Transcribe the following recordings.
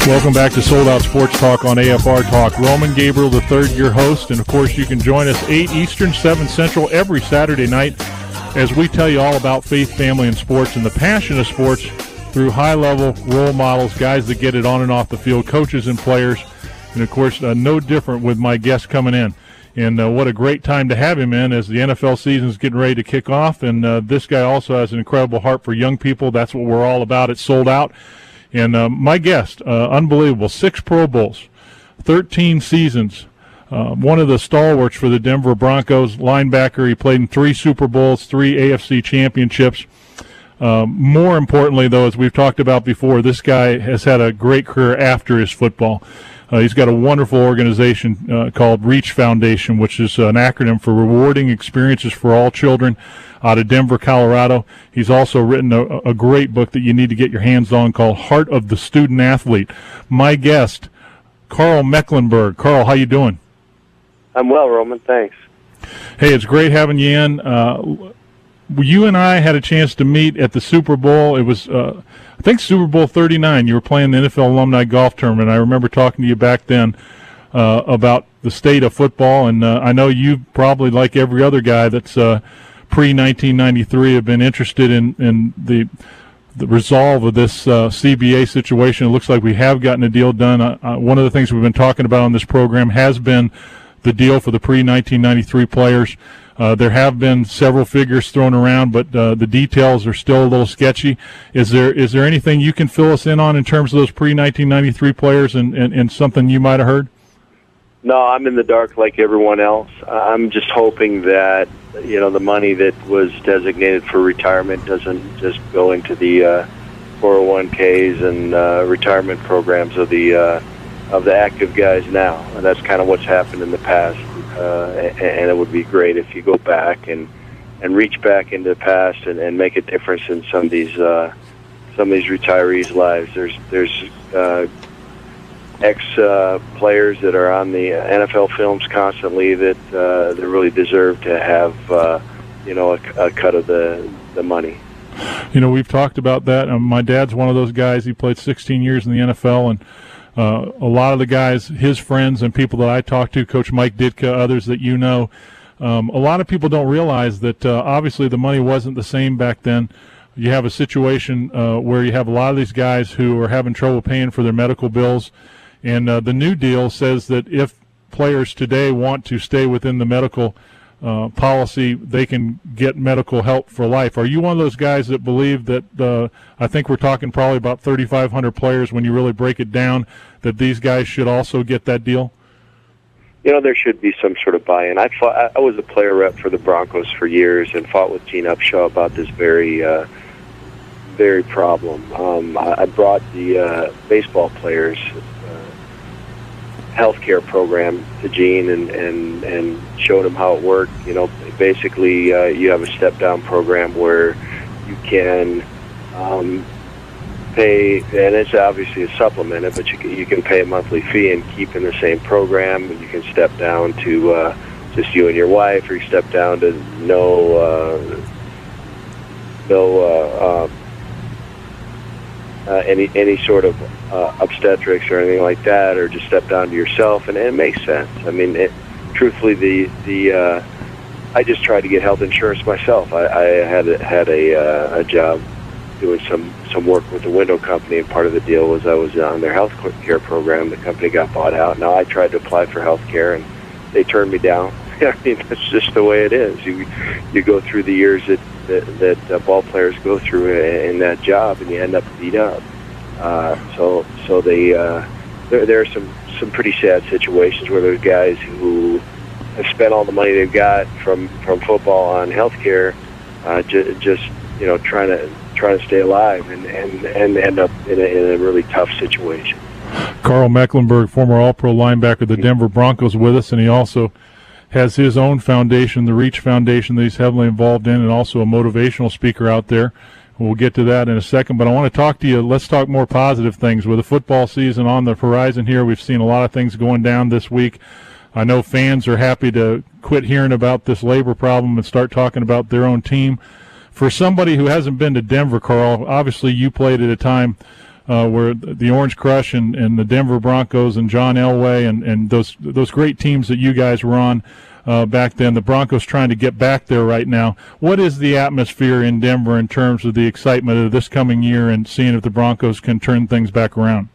Welcome back to Sold Out Sports Talk on AFR Talk. Roman Gabriel III, your host, and of course you can join us 8 Eastern, 7 Central every Saturday night as we tell you all about faith, family, and sports and the passion of sports through high-level role models, guys that get it on and off the field, coaches and players, and of course no different with my guest coming in. And what a great time to have him in as the NFL season is getting ready to kick off. And this guy also has an incredible heart for young people. That's what we're all about. It's Sold Out. And my guest, unbelievable, 6 Pro Bowls, 13 seasons, one of the stalwarts for the Denver Broncos, linebacker. He played in 3 Super Bowls, 3 AFC championships. More importantly, though, as we've talked about before, this guy has had a great career after his football. He's got a wonderful organization called REACH Foundation, which is an acronym for Rewarding Experiences for All Children, out of Denver, Colorado. He's also written a great book that you need to get your hands on called Heart of the Student Athlete. My guest, Karl Mecklenburg. Karl, how you doing? I'm well, Roman. Thanks. Hey, it's great having you in. You and I had a chance to meet at the Super Bowl. It was, I think, Super Bowl 39. You were playing the NFL Alumni Golf Tournament. I remember talking to you back then about the state of football, and I know you probably, like every other guy that's pre-1993, have been interested in the resolve of this CBA situation. It looks like we have gotten a deal done. One of the things we've been talking about on this program has been the deal for the pre-1993 players. There have been several figures thrown around, but the details are still a little sketchy. Is there anything you can fill us in on in terms of those pre-1993 players and something you might have heard? No, I'm in the dark like everyone else. I'm just hoping that, the money that was designated for retirement doesn't just go into the 401ks and retirement programs of the active guys now. And that's kind of what's happened in the past. And it would be great if you go back and reach back into the past and make a difference in some of these retirees' lives. There's ex-players that are on the NFL films constantly that really deserve to have a cut of the money. We've talked about that. My dad's one of those guys. He played 16 years in the NFL, and a lot of the guys, his friends and people that I talk to, Coach Mike Ditka, others that a lot of people don't realize that obviously the money wasn't the same back then. You have a situation where you have a lot of these guys who are having trouble paying for their medical bills, and the new deal says that if players today want to stay within the medical policy, they can get medical help for life. Are you one of those guys that believe that I think we're talking probably about 3,500 players when you really break it down, that these guys should also get that deal? There should be some sort of buy-in. I was a player rep for the Broncos for years and fought with Gene Upshaw about this very problem. I brought the baseball players' healthcare program to Gene and showed him how it worked. Basically you have a step-down program where you can pay, and it's obviously a supplement, but you can pay a monthly fee and keep in the same program. And you can step down to just you and your wife, or you step down to no any sort of obstetrics or anything like that, or just step down to yourself, and it makes sense. I mean, truthfully, I just tried to get health insurance myself. I had a job doing some work with the window company, and part of the deal was I was on their health care program. The company got bought out. Now I tried to apply for health care, and they turned me down. I mean, that's just the way it is. You go through the years that ball players go through in that job, and you end up beat up. So there are some pretty sad situations where there's guys who have spent all the money they've got from football on health care, just trying to stay alive and end up in a really tough situation. Karl Mecklenburg, former All-Pro linebacker of the Denver Broncos, with us, and he also has his own foundation, the REACH Foundation, that he's heavily involved in, and also a motivational speaker out there. We'll get to that in a second, but I want to talk to you. Let's talk more positive things. With the football season on the horizon here, we've seen a lot of things going down this week. I know fans are happy to quit hearing about this labor problem and start talking about their own team. For somebody who hasn't been to Denver, Karl, obviously you played at a time where the Orange Crush and the Denver Broncos and John Elway and those great teams that you guys were on back then. The Broncos trying to get back there right now. What is the atmosphere in Denver in terms of the excitement of this coming year and seeing if the Broncos can turn things back around?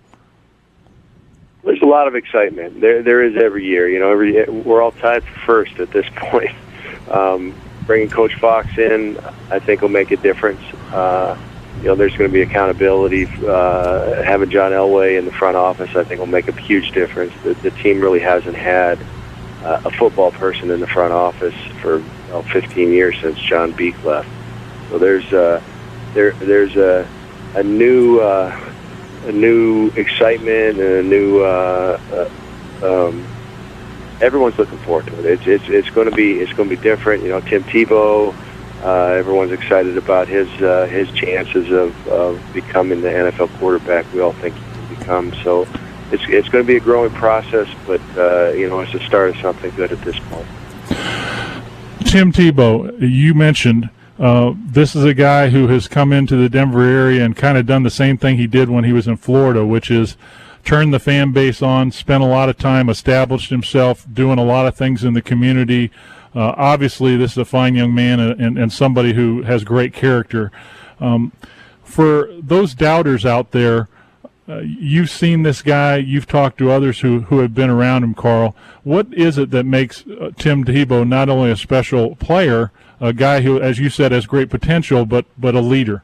There's a lot of excitement. There is every year. We're all tied for first at this point. Bringing Coach Fox in, I think, will make a difference. There's going to be accountability. Having John Elway in the front office, I think, will make a huge difference. The team really hasn't had a football person in the front office for 15 years since John Beek left. So there's a new excitement and a new. Everyone's looking forward to it. It's going to be different. Tim Tebow. Everyone's excited about his chances of becoming the NFL quarterback we all think he can become. So it's going to be a growing process, but it's the start of something good at this point. Tim Tebow, you mentioned this is a guy who has come into the Denver area and kind of done the same thing he did when he was in Florida, which is turned the fan base on, spent a lot of time, established himself, doing a lot of things in the community. Obviously, this is a fine young man and somebody who has great character. For those doubters out there, you've seen this guy, you've talked to others who have been around him, Karl. What is it that makes Tim Tebow not only a special player, a guy who, as you said, has great potential, but a leader?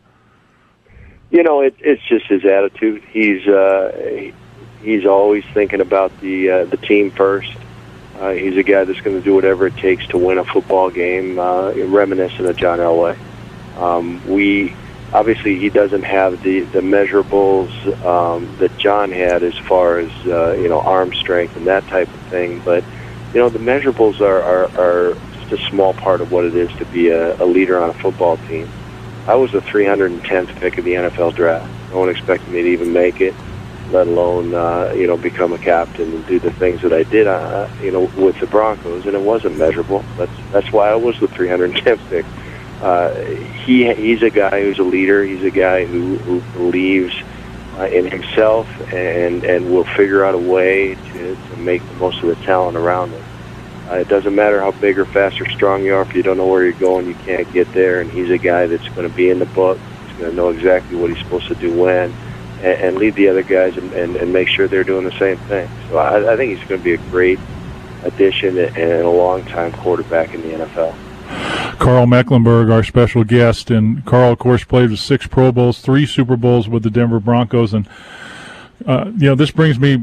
It's just his attitude. He's always thinking about the team first. He's a guy that's going to do whatever it takes to win a football game, reminiscent of John Elway. Obviously, he doesn't have the measurables that John had as far as arm strength and that type of thing. But the measurables are just a small part of what it is to be a leader on a football team. I was the 310th pick of the NFL draft. No one expected me to even make it, let alone become a captain and do the things that I did with the Broncos, and it wasn't measurable. That's why I was the 310th pick. He's a guy who's a leader. He's a guy who believes in himself and will figure out a way to make the most of the talent around him. It doesn't matter how big or fast or strong you are. If you don't know where you're going, you can't get there. And he's a guy that's going to be in the book. He's going to know exactly what he's supposed to do when, and lead the other guys and make sure they're doing the same thing. So I think he's going to be a great addition and a long-time quarterback in the NFL. Karl Mecklenburg, our special guest, and Karl, of course, played with 6 Pro Bowls, 3 Super Bowls with the Denver Broncos, and this brings me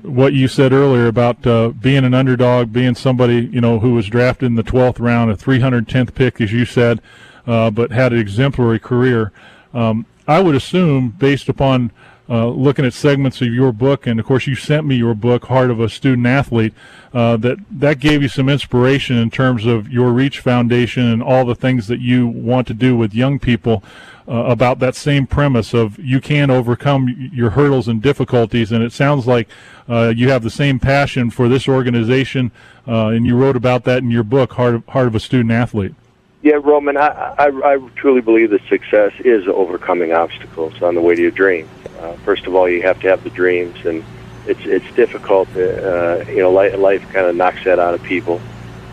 what you said earlier about being an underdog, being somebody who was drafted in the 12th round, a 310th pick, as you said, but had an exemplary career. I would assume, based upon looking at segments of your book, and of course you sent me your book, Heart of a Student Athlete, that gave you some inspiration in terms of your Reach Foundation and all the things that you want to do with young people about that same premise of you can overcome your hurdles and difficulties. And it sounds like you have the same passion for this organization, and you wrote about that in your book, Heart of a Student Athlete. Yeah, Roman, I truly believe that success is overcoming obstacles on the way to your dreams. First of all, you have to have the dreams, and it's difficult. Life kind of knocks that out of people.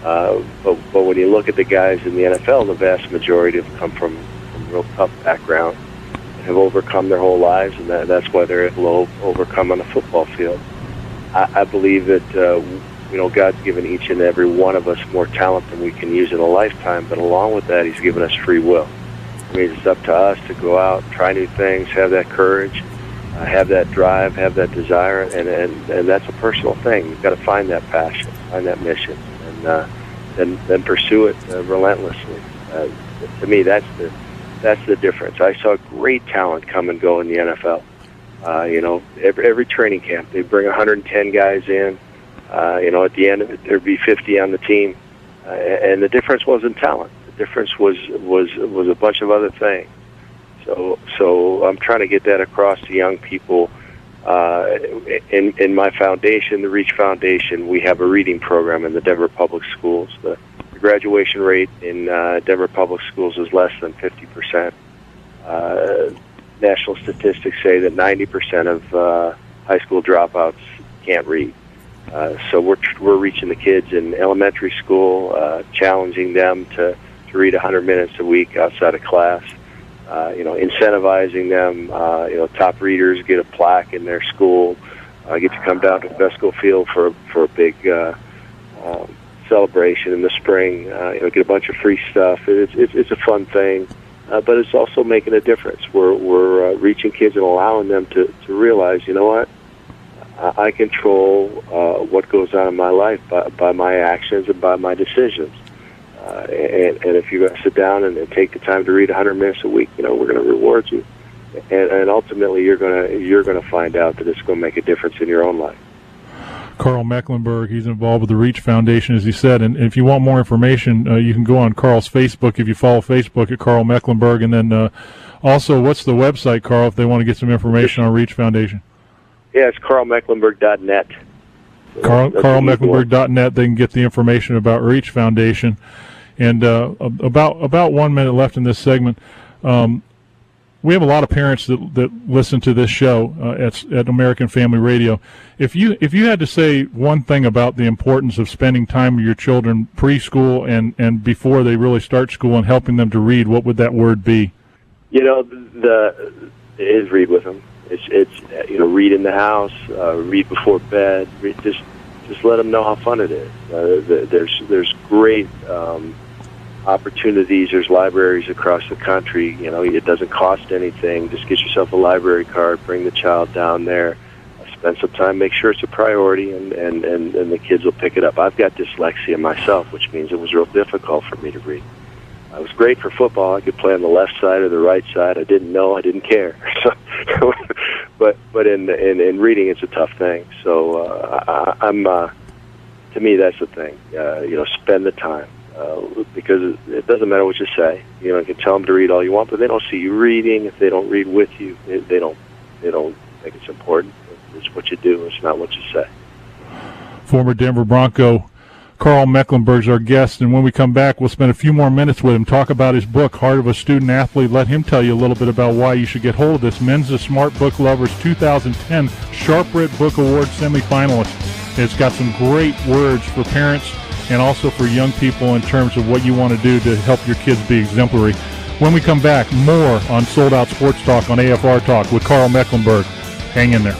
But when you look at the guys in the NFL, the vast majority have come from real tough background and have overcome their whole lives, and that's why they're able to overcome on the football field. I believe that God's given each and every one of us more talent than we can use in a lifetime, but along with that, He's given us free will. I mean, it's up to us to go out, try new things, have that courage, have that drive, have that desire, and that's a personal thing. You've got to find that passion, find that mission, and then pursue it relentlessly. To me, that's the difference. I saw great talent come and go in the NFL. Every training camp, they bring 110 guys in. At the end of it, there'd be 50 on the team, and the difference wasn't talent. The difference was a bunch of other things. So I'm trying to get that across to young people. In my foundation, the Reach Foundation, we have a reading program in the Denver Public Schools. The graduation rate in Denver Public Schools is less than 50%. national statistics say that 90% of high school dropouts can't read. So we're reaching the kids in elementary school, challenging them to read 100 minutes a week outside of class. Incentivizing them. Top readers get a plaque in their school. Get to come down to Vesco Field for a big celebration in the spring. Get a bunch of free stuff. It's a fun thing, but it's also making a difference. We're reaching kids and allowing them to realize, you know what, I control what goes on in my life by my actions and by my decisions. And if you're going to sit down and take the time to read 100 minutes a week, we're going to reward you. And ultimately, you're going to find out that it's going to make a difference in your own life. Karl Mecklenburg, he's involved with the Reach Foundation, as he said. And if you want more information, you can go on Karl's Facebook if you follow Facebook at Karl Mecklenburg. And then also, what's the website, Karl, if they want to get some information on Reach Foundation? Yeah, it's karlmecklenburg.net. KarlMecklenburg.net. They can get the information about Reach Foundation. And about 1 minute left in this segment. We have a lot of parents that listen to this show at American Family Radio. If you had to say one thing about the importance of spending time with your children preschool and before they really start school and helping them to read, what would that word be? Is read with them. It's read in the house, read before bed. Just let them know how fun it is. There's great opportunities. There's libraries across the country. It doesn't cost anything. Just get yourself a library card, bring the child down there, spend some time, make sure it's a priority, and the kids will pick it up. I've got dyslexia myself, which means it was real difficult for me to read. It was great for football. I could play on the left side or the right side. I didn't know. I didn't care. But in reading, it's a tough thing. So to me, that's the thing. Spend the time. Because it doesn't matter what you say. You can tell them to read all you want, but they don't see you reading. If they don't read with you, they don't think it's important. It's what you do. It's not what you say. Former Denver Bronco Karl Mecklenburg is our guest, and when we come back, we'll spend a few more minutes with him, talk about his book, Heart of a Student Athlete, let him tell you a little bit about why you should get hold of this. Men's the Smart Book Lovers 2010 Sharp Rit Book Award semifinalist. It's got some great words for parents and also for young people in terms of what you want to do to help your kids be exemplary. When we come back, more on Sold Out Sports Talk on AFR Talk with Karl Mecklenburg. Hang in there.